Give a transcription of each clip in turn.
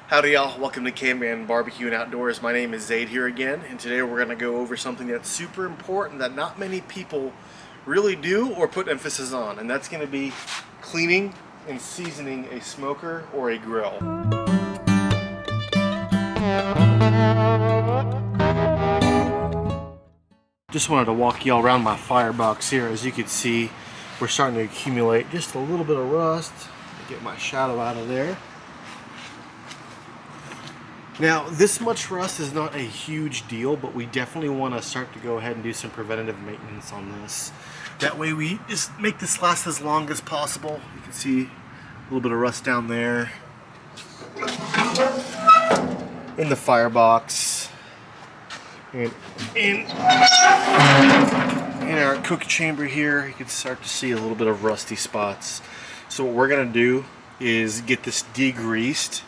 Howdy y'all, welcome to Caveman Barbecue and Outdoors. My name is Zaid here again, and today we're going to go over something that's super important that not many people really do or put emphasis on, and that's going to be cleaning and seasoning a smoker or a grill. Just wanted to walk y'all around my firebox here. As you can see, we're starting to accumulate just a little bit of rust. Get my shadow out of there. Now, this much rust is not a huge deal, but we definitely want to start to go ahead and do some preventative maintenance on this. That way we just make this last as long as possible. You can see a little bit of rust down there. In the firebox. And in our cook chamber here, you can start to see a little bit of rusty spots. So what we're going to do is get this degreased.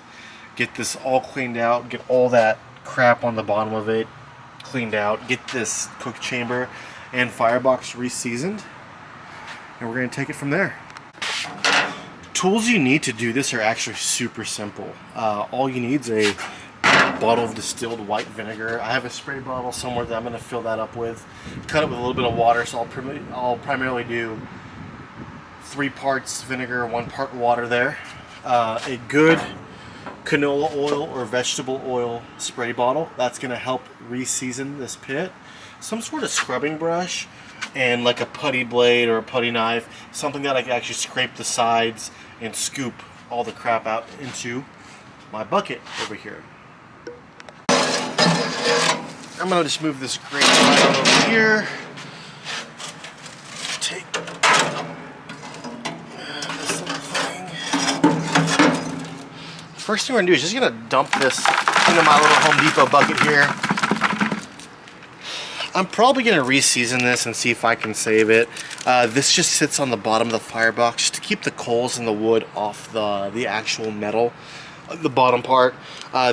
Get this all cleaned out, get all that crap on the bottom of it cleaned out, get this cook chamber and firebox re-seasoned, and we're going to take it from there. Tools you need to do this are actually super simple. All you need is a bottle of distilled white vinegar. I have a spray bottle somewhere that I'm going to fill that up with. Cut it with a little bit of water, so I'll primarily do 3 parts vinegar, 1 part water there. A good canola oil or vegetable oil spray bottle. That's going to help re-season this pit. Some sort of scrubbing brush and like a putty blade or a putty knife, something that I can actually scrape the sides and scoop all the crap out into my bucket over here. I'm going to just move this grate right over here. Take this little thing. First thing we're going to do is just going to dump this into my little Home Depot bucket here. I'm probably going to re-season this and see if I can save it. This just sits on the bottom of the firebox to keep the coals and the wood off the actual metal, the bottom part.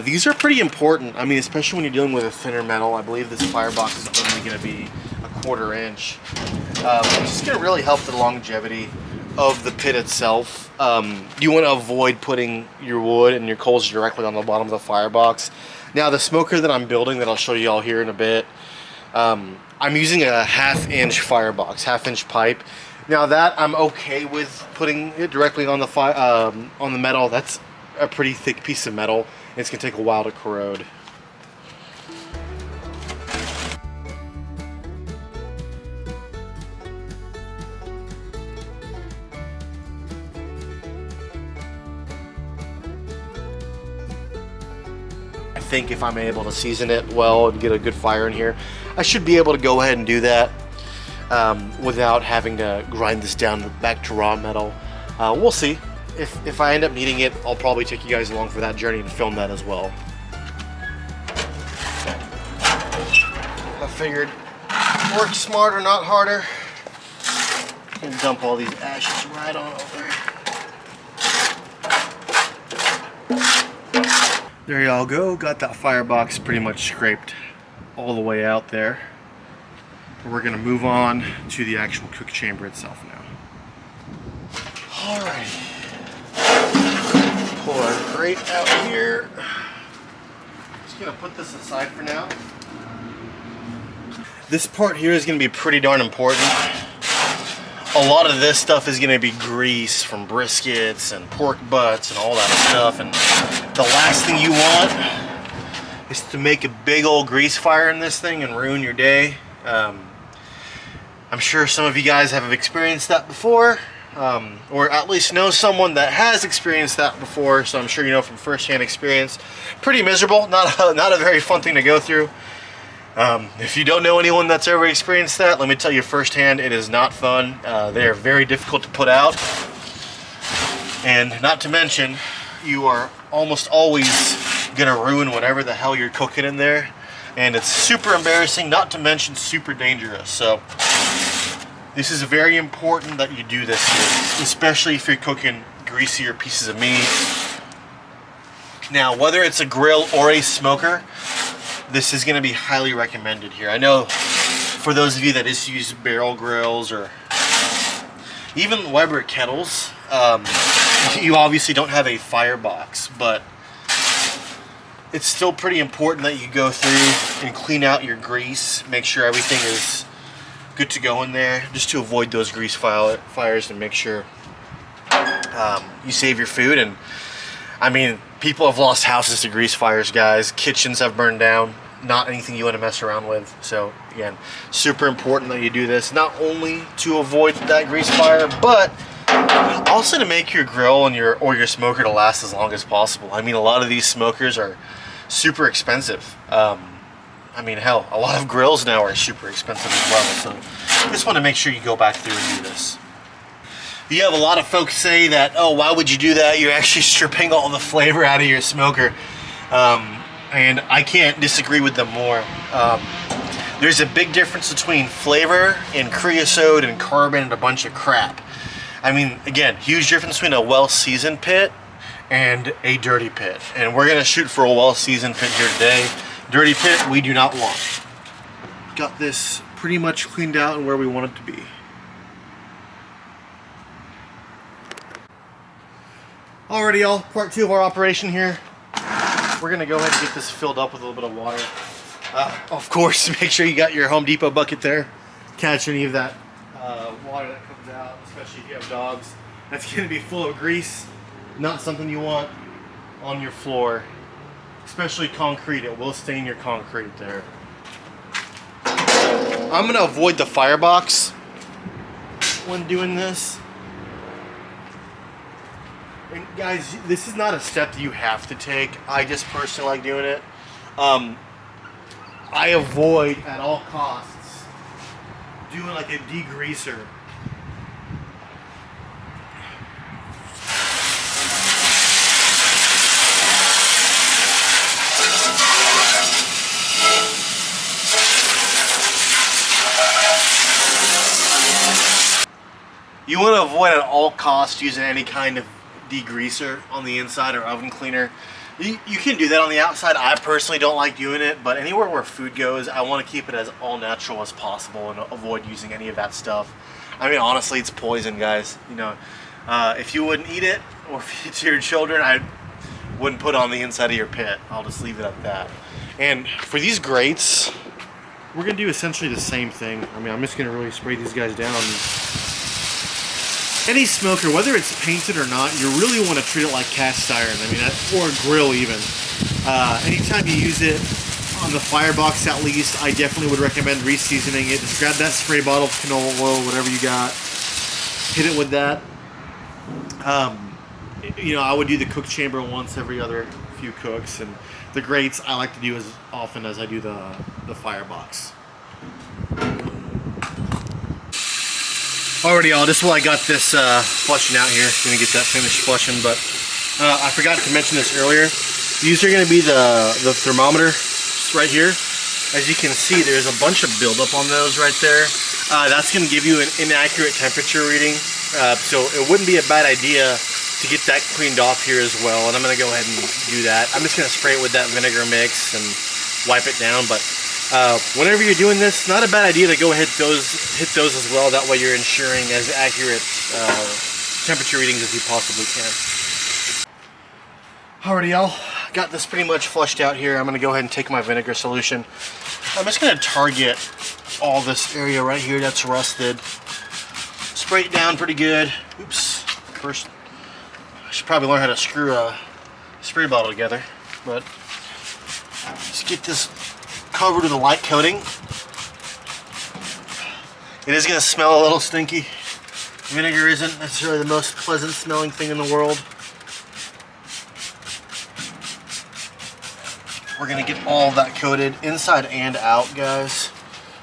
These are pretty important. I mean, especially when you're dealing with a thinner metal. I believe this firebox is only going to be a 1/4 inch. It's just going to really help the longevity of the pit itself. You want to avoid putting your wood and your coals directly on the bottom of the firebox. Now the smoker that I'm building, that I'll show you all here in a bit, I'm using a 1/2 inch firebox, 1/2 inch pipe. Now that I'm okay with putting it directly on the metal. That's a pretty thick piece of metal. It's gonna take a while to corrode. I think if I'm able to season it well and get a good fire in here, I should be able to go ahead and do that without having to grind this down back to raw metal. We'll see. If I end up needing it, I'll probably take you guys along for that journey and film that as well. I figured work smarter, not harder. And dump all these ashes right on over. There y'all go, got that firebox pretty much scraped all the way out there. We're gonna move on to the actual cook chamber itself now. Alright, pull our grate out here. Just gonna put this aside for now. This part here is gonna be pretty darn important. A lot of this stuff is gonna be grease from briskets and pork butts and all that stuff, and the last thing you want is to make a big old grease fire in this thing and ruin your day. I'm sure some of you guys have experienced that before, or at least know someone that has experienced that before, so I'm sure you know from first-hand experience. Pretty miserable, not a very fun thing to go through. If you don't know anyone that's ever experienced that, let me tell you firsthand, it is not fun. They are very difficult to put out, and not to mention, you are almost always gonna ruin whatever the hell you're cooking in there, and it's super embarrassing, not to mention super dangerous. So this is very important that you do this here, especially if you're cooking greasier pieces of meat. Now, whether it's a grill or a smoker, this is going to be highly recommended here. I know for those of you that just use barrel grills or even Weber kettles, you obviously don't have a firebox, but it's still pretty important that you go through and clean out your grease. Make sure everything is good to go in there, just to avoid those grease fires and make sure you save your food. And I mean, people have lost houses to grease fires, guys. Kitchens have burned down. Not anything you want to mess around with. So again, super important that you do this, not only to avoid that grease fire, but also to make your grill and your smoker to last as long as possible. I mean, a lot of these smokers are super expensive. I mean, hell, a lot of grills now are super expensive as well. So just want to make sure you go back through and do this. You have a lot of folks say that, oh, why would you do that? You're actually stripping all the flavor out of your smoker. And I can't disagree with them more. There's a big difference between flavor and creosote and carbon and a bunch of crap. I mean, again, huge difference between a well-seasoned pit and a dirty pit. And we're gonna shoot for a well-seasoned pit here today. Dirty pit, we do not want. Got this pretty much cleaned out and where we want it to be. Alrighty, y'all, part 2 of our operation here. We're gonna go ahead and get this filled up with a little bit of water. Of course, make sure you got your Home Depot bucket there. Catch any of that water that comes out, especially if you have dogs. That's gonna be full of grease. Not something you want on your floor, especially concrete. It will stain your concrete there. I'm gonna avoid the firebox when doing this. And guys, this is not a step that you have to take. I just personally like doing it. I avoid at all costs doing like a degreaser. You want to avoid at all costs using any kind of degreaser on the inside or oven cleaner. You can do that on the outside. I personally don't like doing it, but anywhere where food goes, I want to keep it as all natural as possible and avoid using any of that stuff. I mean, honestly, it's poison, guys. You know, if you wouldn't eat it or feed it to your children, I wouldn't put it on the inside of your pit. I'll just leave it at that. And for these grates, we're gonna do essentially the same thing. I mean, I'm just gonna really spray these guys down. Any smoker, whether it's painted or not, you really want to treat it like cast iron. I mean, or grill even. Anytime you use it on the firebox, at least, I definitely would recommend reseasoning it. Just grab that spray bottle of canola oil, whatever you got, hit it with that. You know, I would do the cook chamber once every other few cooks, and the grates I like to do as often as I do the firebox. Alrighty, y'all, just while I got this flushing out here, gonna get that finished flushing, but I forgot to mention this earlier. These are gonna be the thermometer right here. As you can see, there's a bunch of buildup on those right there. That's gonna give you an inaccurate temperature reading, so it wouldn't be a bad idea to get that cleaned off here as well, and I'm gonna go ahead and do that. I'm just gonna spray it with that vinegar mix and wipe it down, but whenever you're doing this, not a bad idea to go ahead hit those as well. That way you're ensuring as accurate temperature readings as you possibly can. Alrighty, y'all, got this pretty much flushed out here. I'm gonna go ahead and take my vinegar solution. I'm just gonna target all this area right here that's rusted. Spray it down pretty good. Oops. First, I should probably learn how to screw a spray bottle together, but let's get this covered with a light coating. It is going to smell a little stinky. Vinegar isn't necessarily the most pleasant smelling thing in the world. We're going to get all of that coated inside and out, guys.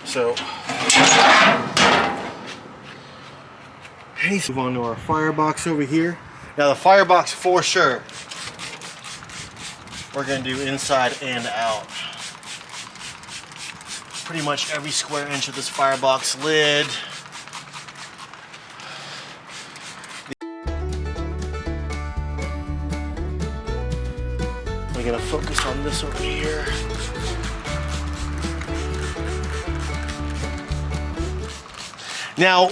So, let's move on to our firebox over here. Now the firebox, for sure, we're going to do inside and out. Pretty much every square inch of this firebox lid. We're gonna focus on this over here. Now,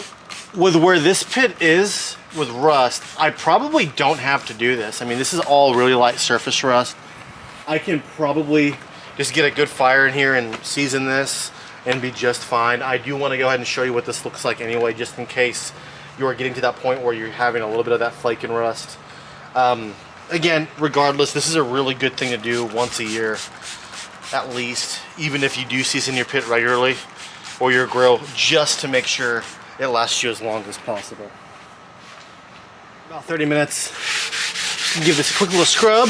with where this pit is with rust, I probably don't have to do this. I mean, this is all really light surface rust. I can probably just get a good fire in here and season this and be just fine. I do want to go ahead and show you what this looks like anyway, just in case you are getting to that point where you're having a little bit of that flake and rust. Again, regardless, this is a really good thing to do once a year, at least, even if you do season your pit regularly or your grill, just to make sure it lasts you as long as possible. About 30 minutes. Give this a quick little scrub.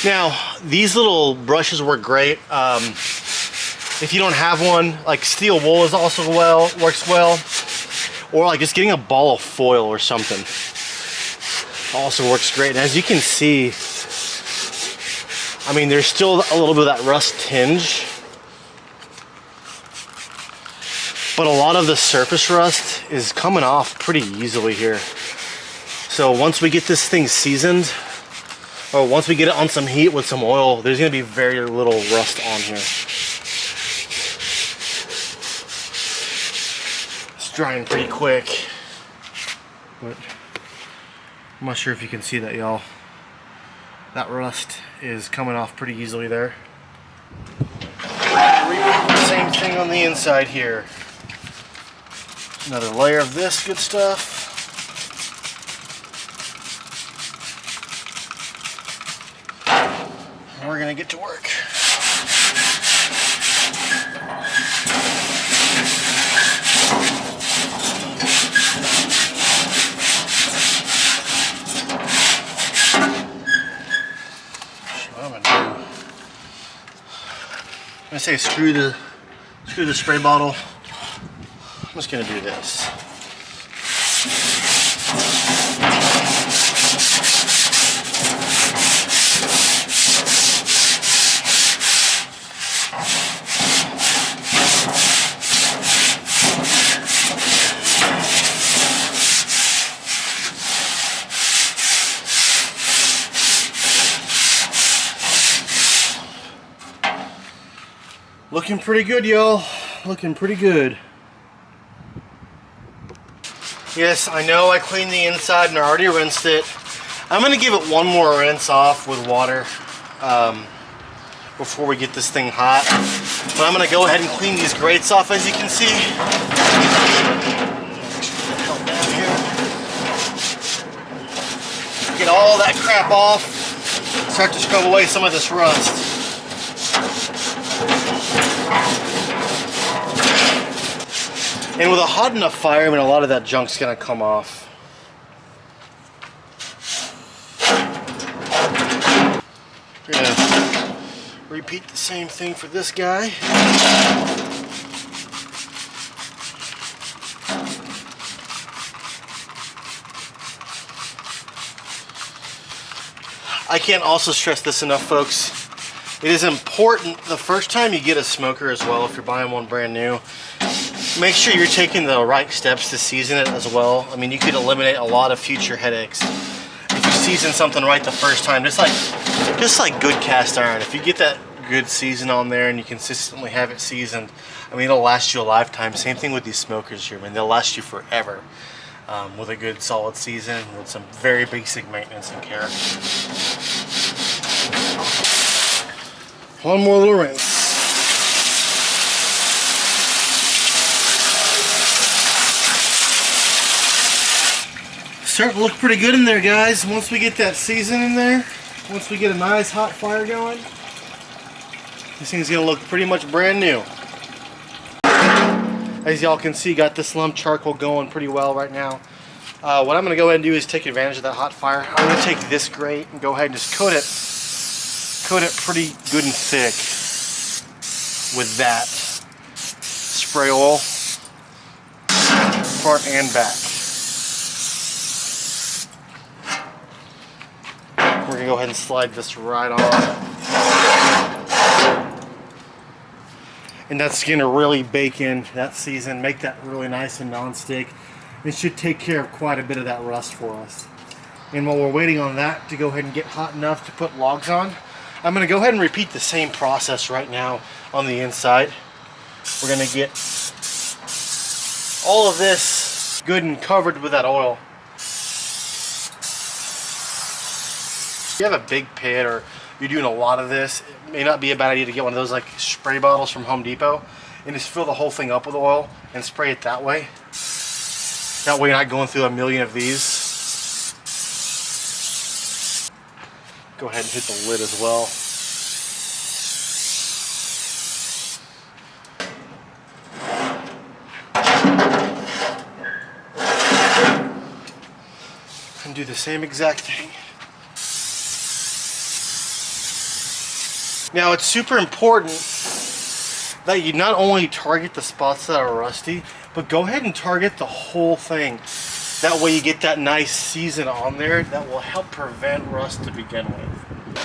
Now, these little brushes work great. If you don't have one, like steel wool is also works well, or like just getting a ball of foil or something also works great. And as you can see, I mean, there's still a little bit of that rust tinge, but a lot of the surface rust is coming off pretty easily here. So once we get this thing seasoned, or once we get it on some heat with some oil, there's gonna be very little rust on here. It's drying pretty quick, but I'm not sure if you can see that, y'all. That rust is coming off pretty easily there. Repeat the same thing on the inside here. Another layer of this good stuff. And we're gonna get to work. I say screw the spray bottle. I'm just gonna do this. Looking pretty good, y'all. Looking pretty good. Yes, I know I cleaned the inside and I already rinsed it. I'm gonna give it one more rinse off with water before we get this thing hot. But I'm gonna go ahead and clean these grates off, as you can see. Help down here. Get all that crap off. Start to scrub away some of this rust. And with a hot enough fire, I mean, a lot of that junk's gonna come off. We're gonna repeat the same thing for this guy. I can't also stress this enough, folks. It is important the first time you get a smoker as well, if you're buying one brand new, make sure you're taking the right steps to season it as well. I mean, you could eliminate a lot of future headaches if you season something right the first time. Just like good cast iron. If you get that good season on there and you consistently have it seasoned, I mean, it'll last you a lifetime. Same thing with these smokers here, man. They'll last you forever with a good solid season with some very basic maintenance and care. One more little rinse. Starting to look pretty good in there, guys. Once we get that season in there, once we get a nice hot fire going, this thing's gonna look pretty much brand new. As y'all can see, got this lump charcoal going pretty well right now. What I'm gonna go ahead and do is take advantage of that hot fire. I'm gonna take this grate and go ahead and just coat it pretty good and thick with that spray oil, front and back. We're gonna go ahead and slide this right on. And that's gonna really bake in that season, make that really nice and non-stick. It should take care of quite a bit of that rust for us. And while we're waiting on that to go ahead and get hot enough to put logs on, I'm gonna go ahead and repeat the same process right now on the inside. We're gonna get all of this good and covered with that oil. you have a big pit or you're doing a lot of this, it may not be a bad idea to get one of those like spray bottles from Home Depot and just fill the whole thing up with oil and spray it that way. That way you're not going through a million of these. Go ahead and hit the lid as well. And do the same exact thing. Now it's super important that you not only target the spots that are rusty, but go ahead and target the whole thing. That way you get that nice season on there that will help prevent rust to begin with.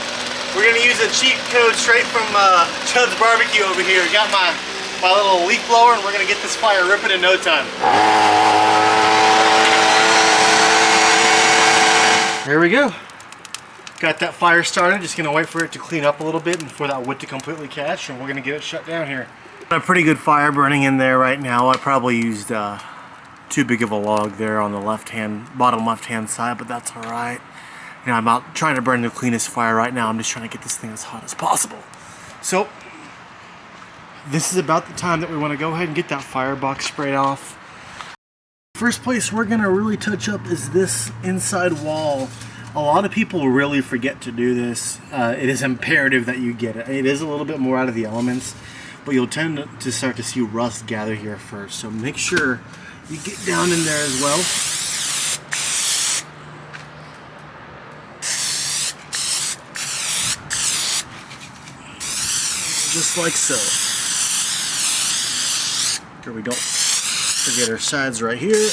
We're gonna use a cheat code straight from Chud's Barbecue over here. Got my little leaf blower and we're gonna get this fire ripping in no time. There we go. Got that fire started. Just gonna wait for it to clean up a little bit and for that wood to completely catch, and we're gonna get it shut down here. Got a pretty good fire burning in there right now. I probably used too big of a log there on the bottom left hand side, but that's all right. You know, I'm out trying to burn the cleanest fire right now. I'm just trying to get this thing as hot as possible. So this is about the time that we want to go ahead and get that firebox sprayed off. First place we're gonna really touch up is this inside wall. A lot of people really forget to do this. It is imperative that you get it. It is a little bit more out of the elements, but you'll tend to start to see rust gather here first. So make sure you get down in there as well. Just like so. Here we go. Forget our sides right here.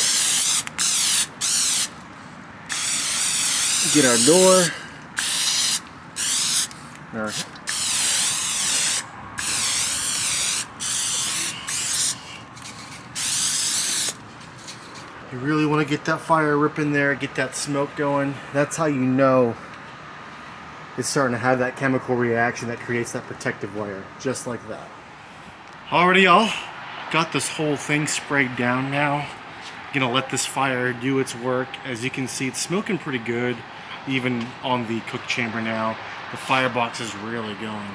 Get our door. All right. You really want to get that fire ripping there, get that smoke going. That's how you know it's starting to have that chemical reaction that creates that protective layer, just like that. Alrighty, y'all. Got this whole thing sprayed down now. Gonna let this fire do its work. As you can see, it's smoking pretty good, even on the cook chamber now. The firebox is really going.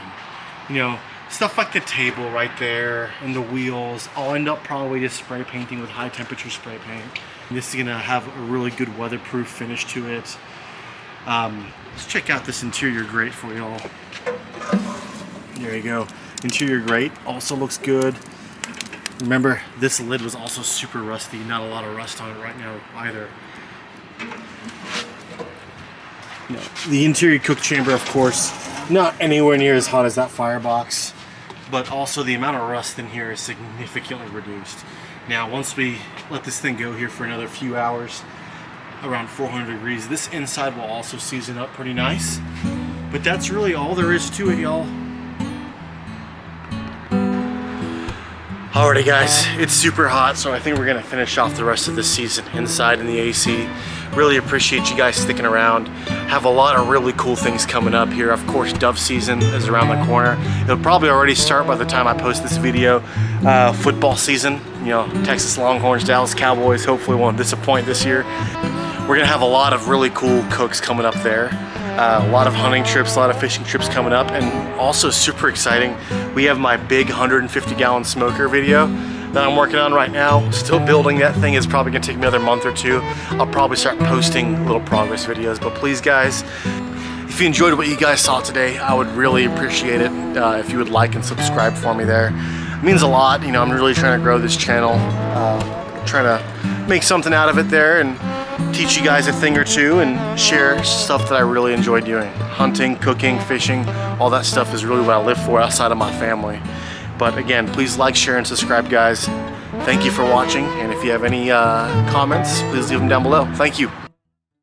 You know, stuff like the table right there and the wheels, I'll end up probably just spray painting with high temperature spray paint. This is gonna have a really good weatherproof finish to it. Let's check out this interior grate for y'all. There you go. Interior grate also looks good. Remember, this lid was also super rusty. Not a lot of rust on it right now either. You know, the interior cook chamber, of course, not anywhere near as hot as that firebox, but also the amount of rust in here is significantly reduced. Now, once we let this thing go here for another few hours, around 400 degrees, this inside will also season up pretty nice. But that's really all there is to it, y'all. Alrighty guys, it's super hot, so I think we're gonna finish off the rest of the season inside in the AC. Really appreciate you guys sticking around. Have a lot of really cool things coming up here. Of course, dove season is around the corner. It'll probably already start by the time I post this video. Football season, you know, Texas Longhorns, Dallas Cowboys hopefully won't disappoint this year. We're gonna have a lot of really cool cooks coming up there. A lot of hunting trips, a lot of fishing trips coming up, and also super exciting, we have my big 150-gallon smoker video that I'm working on right now. Still building that thing. It's probably gonna take me another month or two. I'll probably start posting little progress videos, but please guys, if you enjoyed what you guys saw today, I would really appreciate it if you would like and subscribe for me there. It means a lot. You know, I'm really trying to grow this channel, trying to make something out of it there and teach you guys a thing or two and share stuff that I really enjoy doing. Hunting, cooking, fishing, all that stuff is really what I live for outside of my family. But again, please like, share, and subscribe, guys. Thank you for watching, and if you have any comments, please leave them down below. Thank you.